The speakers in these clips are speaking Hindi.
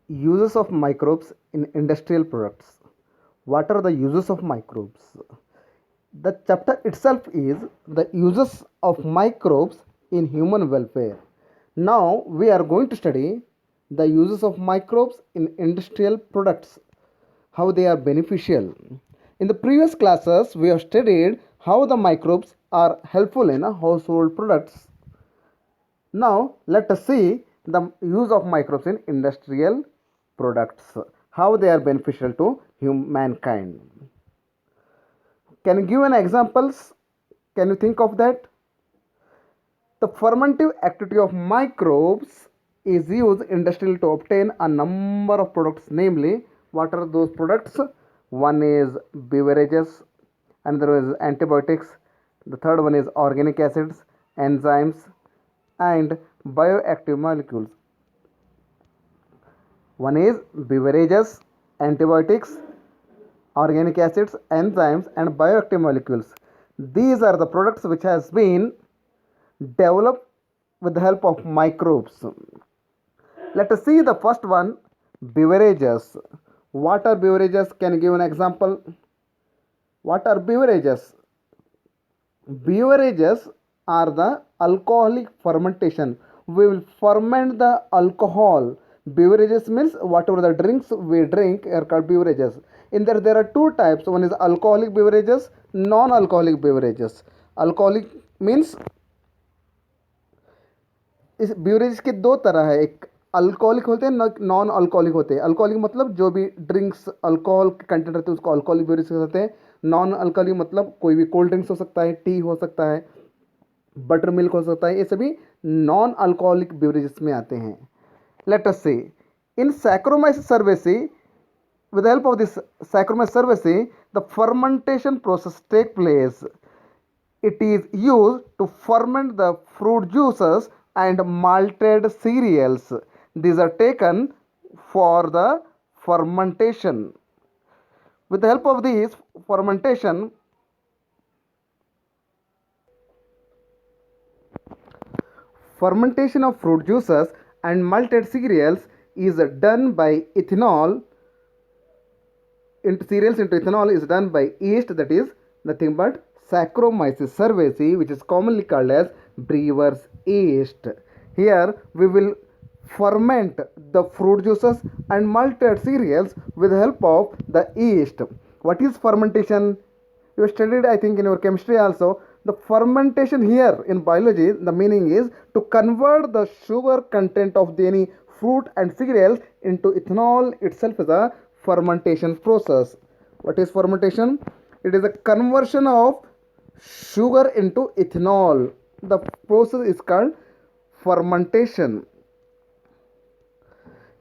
Uses of microbes in industrial products. What are the uses of microbes? The chapter itself is the uses of microbes in human welfare. Now we are going to study the uses of microbes in industrial products, how they are beneficial. In the previous classes, we have studied how the microbes are helpful in household products. Now, let us see the use of microbes in industrial products, how they are beneficial to humankind. Can you give an examples? Can you think of that? The fermentive activity of microbes is used industrially to obtain a number of products, namely, what are those products? One is beverages, another is antibiotics, the third one is organic acids, enzymes, and bioactive molecules. One is beverages, antibiotics, organic acids, enzymes, and bioactive molecules. These are the products which has been developed with the help of microbes. Let us see the first one, beverages. What are beverages? Can you give an example? What are beverages? Beverages are the alcoholic fermentation. We will ferment the alcohol. Beverages means whatever the drinks we drink are called beverages. In there are two types. One is alcoholic beverages, non-alcoholic beverages. Alcoholic means इस बेवरेज के दो तरह है, एक अल्कोहलिक होते हैं, नॉन अल्कोहलिक होते हैं. अल्कोहलिक मतलब जो भी ड्रिंक्स अल्कोहल के कंटेंट रहते हैं उसको अल्कोहलिक बेवरेज कहते हैं. नॉन अल्कोहलिक मतलब कोई भी कोल्ड ड्रिंक्स हो सकता है, टी हो सकता है, बटर मिल्क हो सकता है, ये सभी नॉन अल्कोहलिक बेवरेजेस में आते हैं. Let us see in Saccharomyces cerevisiae, with the help of this Saccharomyces cerevisiae, the fermentation process take place. It is used to ferment the fruit juices and malted cereals. These are taken for the fermentation. With the help of this fermentation, fermentation of fruit juices and malted cereals is done by ethanol into cereals into ethanol is done by yeast, that is nothing but Saccharomyces cerevisiae, which is commonly called as brewer's yeast. Here we will ferment the fruit juices and malted cereals with the help of the yeast. What is fermentation? You studied, I think, in your chemistry also. The fermentation here in biology, the meaning is to convert the sugar content of any fruit and cereals into ethanol itself is a fermentation process. What is fermentation? It is a conversion of sugar into ethanol. The process is called fermentation.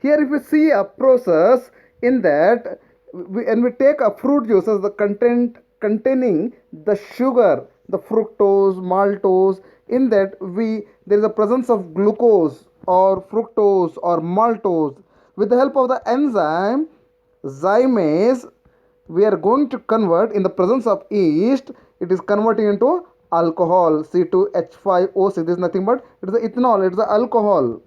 Here if we see a process in that when we take a fruit juice as the content containing the sugar, the fructose, maltose, in that there is a presence of glucose or fructose or maltose. With the help of the enzyme zymase, we are going to convert in the presence of yeast, it is converting into alcohol, C2H5O6. This is nothing but it is the ethanol, it is the alcohol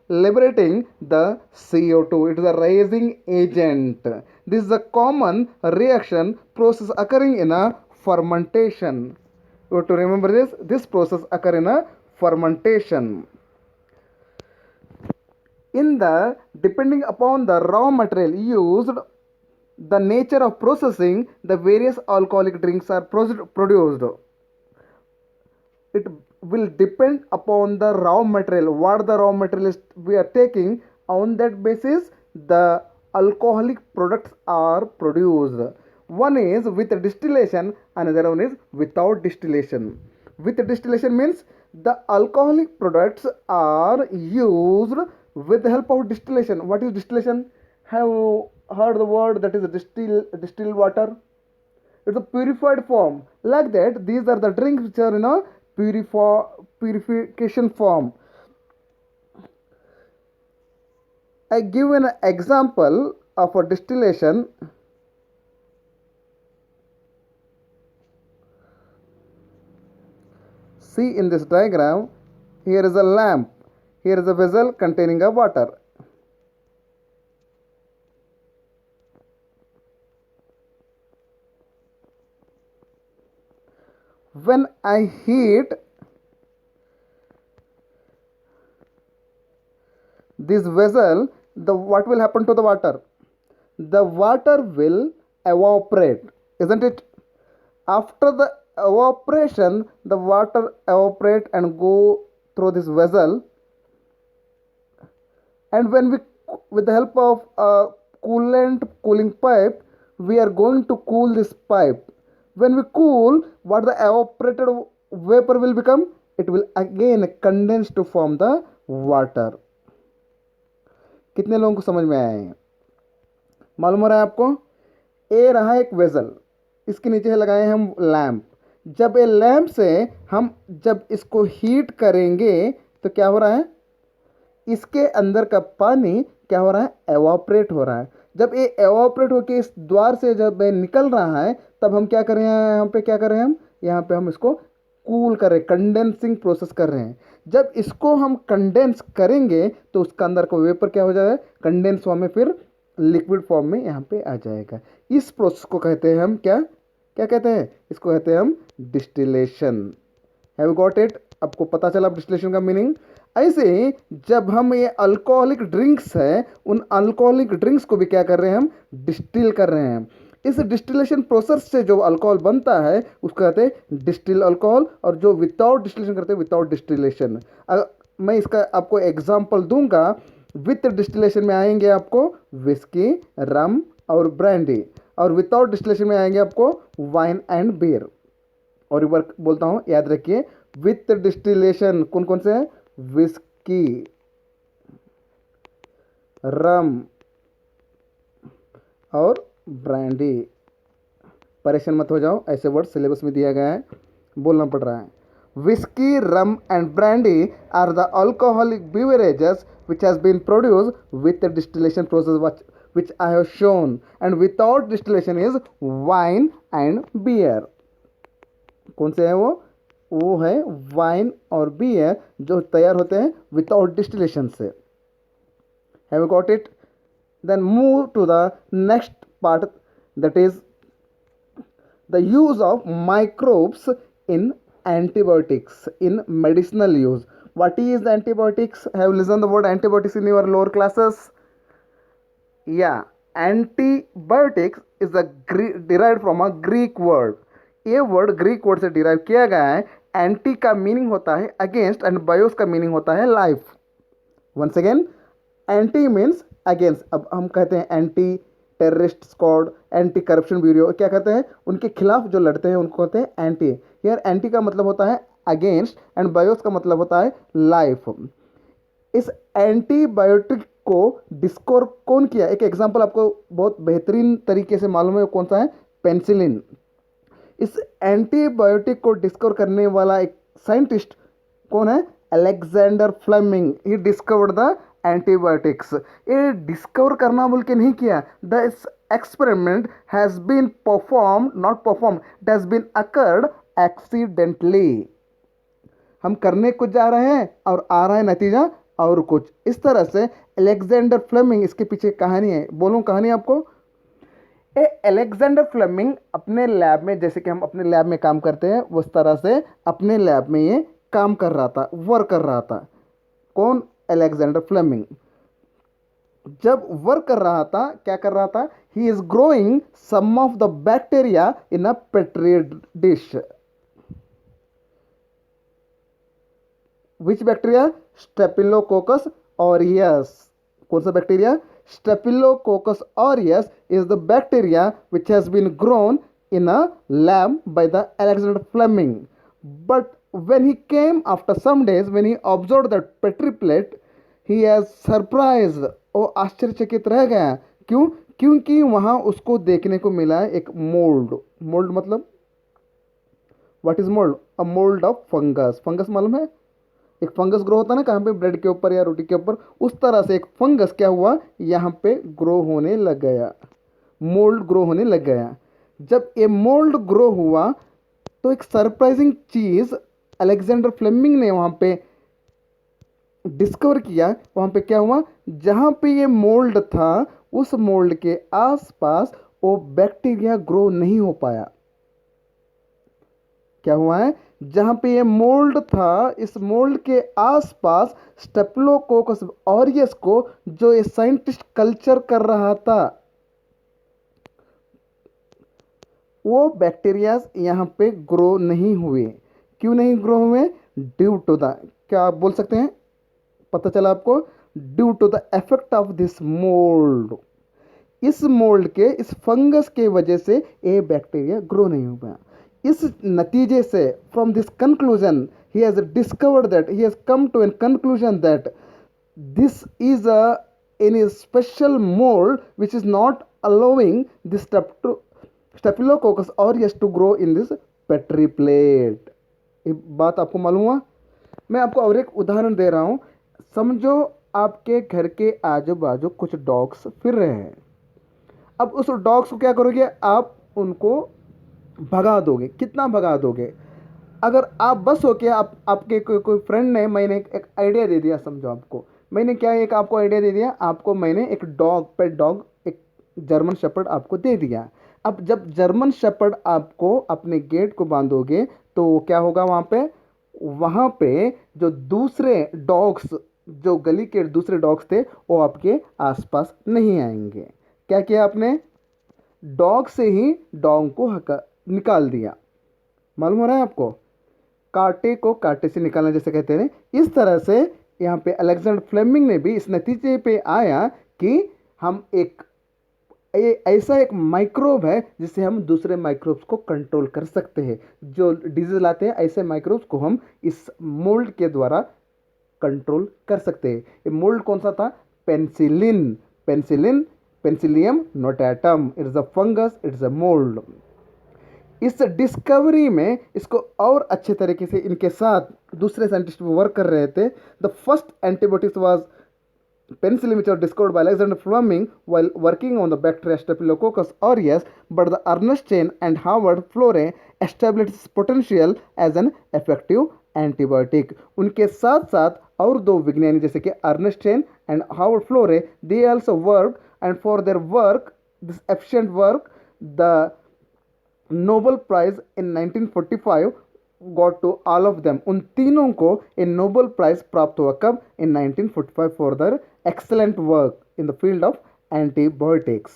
liberating the CO2. It is a rising agent. This is a common reaction process occurring in a fermentation. You have to remember this. This process occur in a fermentation. In the depending upon the raw material used, the nature of processing, the various alcoholic drinks are produced. It will depend upon the raw material, what the raw material is we are taking. On that basis the alcoholic products are produced. One is with distillation, another one is without distillation. With distillation means the alcoholic products are used with the help of distillation. What is distillation? Have you heard the word that is distilled water? It's a purified form. Like that, these are the drinks which are in a purification form. I give an example of a distillation. See in this diagram, here is a lamp, here is a vessel containing a water. when I heat this vessel, the what will happen to the water? The water will evaporate, isn't it? After the evaporation, the water evaporate and go through this vessel, and when we, with the help of a coolant cooling pipe, we are going to cool this pipe. When we cool, what the evaporated vapor will become? It will again condense to form the water. कितने लोगों को समझ में आया है? मालूम हो रहा है आपको? ए रहा एक वेजल, इसके नीचे लगाए हम लैंप। जब ये लैंप से हम जब इसको हीट करेंगे तो क्या हो रहा है? इसके अंदर का पानी क्या हो रहा है? एवापरेट हो रहा है। जब ये एवापरेट होकर इस द्वार से जब ये निकल रहा है, तब हम क्या कर रहे हैं? यहाँ पे क्या कर रहे हैं? हम यहाँ पे हम इसको कूल कर रहे हैं, कंडेंसिंग प्रोसेस कर रहे हैं। जब इसको हम कंडेंस करेंगे तो उसका अंदर का वेपर क्या हो जाएगा? कंडेंस फॉर्म में फिर लिक्विड फॉर्म में यहाँ पे आ जाएगा। इस प्रोसेस को कहते हैं हम क्या क्या कहते हैं? इसको कहते हैं हम डिस्टिलेशन। Have got it? आपको पता चला डिस्टिलेशन का मीनिंग? ऐसे ही जब हम ये अल्कोहलिक ड्रिंक्स है, उन अल्कोहलिक ड्रिंक्स को भी क्या कर रहे हैं? हम डिस्टिल कर रहे हैं। इस डिस्टिलेशन प्रोसेस से जो अल्कोहल बनता है उसको कहते हैं डिस्टिल अल्कोहल, और जो विदाउट डिस्टिलेशन करते हैं विदाउट डिस्टिलेशन। मैं इसका आपको एग्जांपल दूंगा। विथ डिस्टिलेशन में आएंगे आपको विस्की, रम और ब्रांडी, और विदाउट डिस्टिलेशन में आएंगे आपको वाइन एंड बियर। और एक बार बोलता हूँ, याद रखिए, विथ डिस्टिलेशन कौन कौन से हैं? विस्की, रम और ब्रांडी। परेशान मत हो जाओ, ऐसे वर्ड सिलेबस में दिया गया है, बोलना पड़ रहा है। Whisky, rum and brandy are the alcoholic beverages which has been produced with the distillation process which I have shown, and without distillation is wine and beer। कौन से हैं वो है वाइन और बियर जो तैयार होते हैं विदाउट डिस्टिलेशन से। Have you got it? Then move to the next part, that is the use of microbes in antibiotics in medicinal use. What is antibiotics? Have listened the word antibiotics in your lower classes? Yeah, antibiotics is derived from a Greek word. ये वर्ड ग्रीक वर्ड से डिराइव किया गया है। एंटी का मीनिंग होता है अगेंस्ट एंड बायोस का मीनिंग होता है life. Once again, anti means against. अब हम कहते हैं anti terrorist squad, anti corruption bureau, क्या कहते हैं? उनके खिलाफ जो लड़ते हैं उनको कहते हैं एंटी। यार एंटी का मतलब होता है अगेंस्ट एंड बायोस का मतलब होता है लाइफ। इस एंटीबायोटिक को डिस्कवर कौन किया? एक एग्जांपल आपको बहुत बेहतरीन तरीके से मालूम है, कौन सा है? पेनिसिलिन। इस एंटीबायोटिक को डिस्कवर करने वाला एक साइंटिस्ट कौन है? Alexander Fleming. He discovered the antibiotics. ये डिस्कवर करना बोल के नहीं किया। The experiment has been perform, not perform, it has been occurred accidentally. हम करने कुछ जा रहे हैं और आ रहा है नतीजा और कुछ। इस तरह से अलेक्जेंडर फ्लेमिंग, इसके पीछे कहानी है। बोलूं कहानी आपको? अलेक्जेंडर फ्लेमिंग अपने लैब में, जैसे कि हम अपने लैब में काम करते हैं, उस तरह से अपने लैब में ये काम कर रहा था, वर्क कर रहा था। कौन? Alexander Fleming. जब वर्क कर रहा था, क्या कर रहा था? He is growing some of the bacteria in a petri dish. Which bacteria? Staphylococcus aureus. कौन सा bacteria? Staphylococcus aureus is the bacteria which has been grown in a lab by the Alexander Fleming. But when he came after some days, when he observed that petri plate, he has surprised. वो आश्चर्यचकित रह गया। क्यों? क्योंकि वहाँ उसको देखने को मिला एक मोल्ड। मोल्ड मतलब what is mould? A mould of fungus. Fungus मालूम है? एक फंगस ग्रो होता है ना कहाँ पे? ब्रेड के ऊपर या रोटी के ऊपर। उस तरह से एक फंगस क्या हुआ? यहाँ पे ग्रो होने लग गया, मोल्ड ग्रो होने लग गया। जब ये मोल्ड ग्रो हुआ तो एक सरप्राइजिंग चीज अलेक्जेंडर फ्लेमिंग ने वहाँ पे डिस्कवर किया। वहाँ पे क्या हुआ? जहाँ पे ये मोल्ड था उस मोल्ड के आसपास वो बैक्टीरिया ग्रो नहीं हो पाया। क्या हुआ है? जहाँ पे ये मोल्ड था, इस मोल्ड के आसपास स्टेप्लोकोकस ऑरियस को जो ये साइंटिस्ट कल्चर कर रहा था, वो बैक्टीरियाज यहाँ पे ग्रो नहीं हुए। क्यों नहीं ग्रो हुए? ड्यू टू द, क्या आप बोल सकते हैं, पता चला आपको? Due to the effect of this mould. इस मोल्ड के, इस फंगस के वजह से ये बैक्टीरिया ग्रो नहीं हो पाया। इस नतीजे से, from this conclusion, he has discovered that, he has come to an conclusion that this is a any special mold which is not allowing this staphylococcus aureus to grow in this petri plate। ये बात आपको मालूम हुआ? मैं आपको और एक उदाहरण दे रहा हूँ। समझो आपके घर के आजू बाजू कुछ डॉग्स फिर रहे हैं। अब उस डॉग्स को क्या करोगे? आप उनको भगा दोगे। कितना भगा दोगे? अगर आप बस हो के आपके कोई फ्रेंड ने, मैंने एक आइडिया दे दिया, समझो आपको मैंने क्या एक आपको आइडिया दे दिया, आपको मैंने एक डॉग, पेट डॉग, एक जर्मन शेपर्ड आपको दे दिया। अब जब जर्मन शेपर्ड आपको अपने गेट को बांधोगे तो क्या होगा वहाँ पे जो दूसरे डॉग्स, जो गली के दूसरे डॉग्स थे, वो आपके आसपास नहीं आएंगे। क्या किया आपने? डॉग से ही डॉग को निकाल दिया। मालूम हो रहा है आपको? कांटे को कांटे से निकालना जैसे कहते हैं। इस तरह से यहाँ पे अलेक्जेंडर फ्लेमिंग ने भी इस नतीजे पे आया कि हम ऐसा एक माइक्रोब है जिससे हम दूसरे माइक्रोब्स को कंट्रोल कर सकते हैं। जो डिजीज लाते हैं ऐसे माइक्रोब्स को हम इस मोल्ड के द्वारा कंट्रोल कर सकते हैं। ये मोल्ड कौन सा था? Penicillin. Penicillin, Penicillium notatum. It's a fungus, it's a mould. इस डिस्कवरी में इसको और अच्छे तरीके से इनके साथ दूसरे साइंटिस्ट वर्क कर रहे थे। The first antibiotics was penicillin, which was discovered by Alexander Fleming while working on the bacteria Staphylococcus aureus, but the Ernest Chain and Howard Florey established its potential as an effective antibiotic। उनके साथ साथ और दो विज्ञानी जैसे कि Ernest Chain and Howard Florey, they also work, and for their work, this efficient work, the Nobel prize in 1945 got to all of them. उन तीनों को इन नोबेल प्राइज प्राप्त हुआ। कब? In 1945 for their excellent work in the field of antibiotics।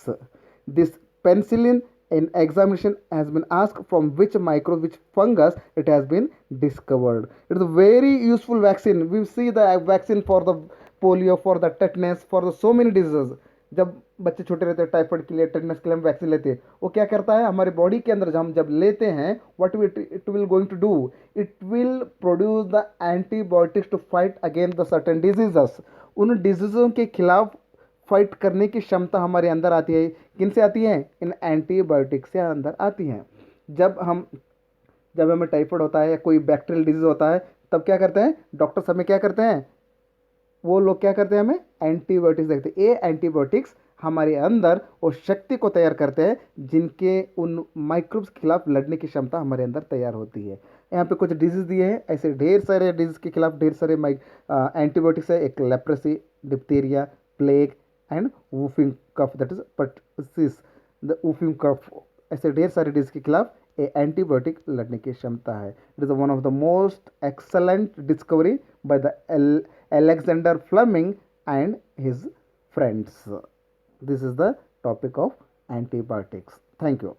This penicillin in examination has been asked from which microbe, which fungus it has been discovered। It is a very useful vaccine। We see the vaccine for the polio, for the tetanus, for the so many diseases। जब बच्चे छोटे रहते हैं, टाइफाइड के लिए, टेटनस के लिए हम वैक्सीन लेते हैं, वो क्या करता है हमारे बॉडी के अंदर? हम जब लेते हैं, what it will going to do? It will produce the antibiotics to fight against the certain diseases. उन डिजीज़ों के खिलाफ फाइट करने की क्षमता हमारे अंदर आती है। किन से आती है? इन एंटीबायोटिक से अंदर आती हैं। जब हमें टाइफाइड होता है या कोई बैक्टीरियल डिजीज होता है, तब क्या करते हैं डॉक्टर्स? हमें क्या करते हैं? वो लोग क्या करते हैं? हमें एंटीबायोटिक्स देते हैं। ये एंटीबायोटिक्स हमारे अंदर वो शक्ति को तैयार करते हैं जिनके उन माइक्रोब्स के खिलाफ लड़ने की क्षमता हमारे अंदर तैयार होती है। यहाँ पे कुछ डिजीज दिए हैं, ऐसे ढेर सारे डिजीज के खिलाफ ढेर सारे एंटीबायोटिक्स है। एक leprosy, diphtheria, plague and whooping cough, that is pertussis, the whooping cough. ऐसे ढेर सारे डिजीज के खिलाफ एंटीबायोटिक लड़ने की क्षमता है। It is one of the most excellent discovery by the Alexander Fleming and his friends। This is the topic of antibiotics। Thank you।